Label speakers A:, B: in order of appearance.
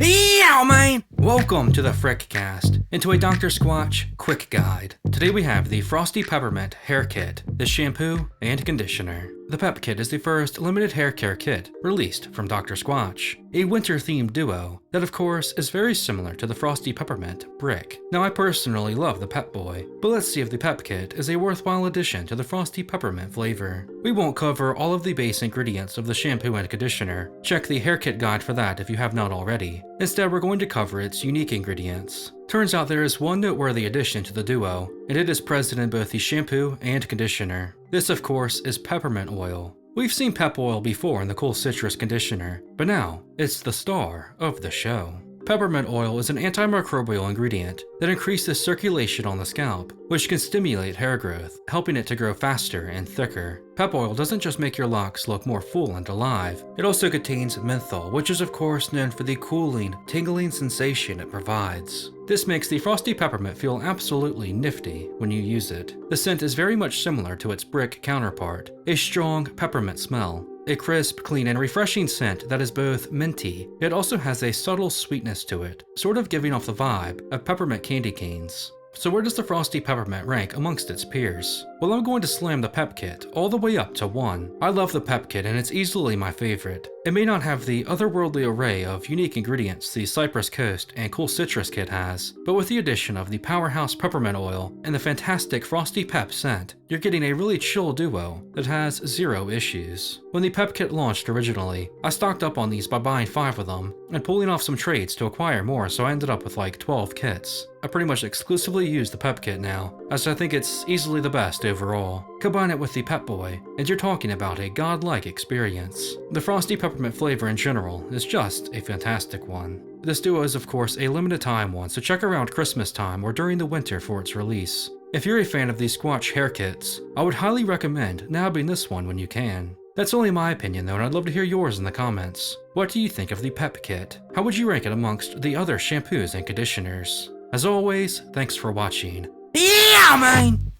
A: Yeah, man! Welcome to the Frickcast, into a Dr. Squatch quick guide. Today we have the Frosty Peppermint Hair Kit, the shampoo and conditioner. The Pep Kit is the first limited hair care kit released from Dr. Squatch, a winter-themed duo that of course is very similar to the Frosty Peppermint brick. Now I personally love the Pep Boy, but let's see if the Pep Kit is a worthwhile addition to the Frosty Peppermint flavor. We won't cover all of the base ingredients of the shampoo and conditioner. Check the hair kit guide for that if you have not already. Instead, we're going to cover its unique ingredients. Turns out there is one noteworthy addition to the duo, and it is present in both the shampoo and conditioner. This, of course, is peppermint oil. We've seen pep oil before in the cool citrus conditioner, but now it's the star of the show. Peppermint oil is an antimicrobial ingredient that increases circulation on the scalp, which can stimulate hair growth, helping it to grow faster and thicker. Pep oil doesn't just make your locks look more full and alive, it also contains menthol, which is of course known for the cooling, tingling sensation it provides. This makes the Frosty Peppermint feel absolutely nifty when you use it. The scent is very much similar to its brick counterpart, a strong peppermint smell. A crisp, clean, and refreshing scent that is both minty, yet also has a subtle sweetness to it, sort of giving off the vibe of peppermint candy canes. So where does the Frosty Peppermint rank amongst its peers? Well, I'm going to slam the Pep Kit all the way up to 1. I love the Pep Kit and it's easily my favorite. It may not have the otherworldly array of unique ingredients the Cypress Coast and Cool Citrus Kit has, but with the addition of the powerhouse peppermint oil and the fantastic Frosty Pep scent, you're getting a really chill duo that has zero issues. When the Pep Kit launched originally, I stocked up on these by buying 5 of them and pulling off some trades to acquire more, so I ended up with like 12 kits. I pretty much exclusively use the Pep Kit now, as I think it's easily the best overall. Combine it with the Pep Boy, and you're talking about a godlike experience. The Frosty Peppermint flavor in general is just a fantastic one. This duo is of course a limited time one, so check around Christmas time or during the winter for its release. If you're a fan of these Squatch hair kits, I would highly recommend nabbing this one when you can. That's only my opinion though, and I'd love to hear yours in the comments. What do you think of the Pep Kit? How would you rank it amongst the other shampoos and conditioners? As always, thanks for watching. Yeah, man!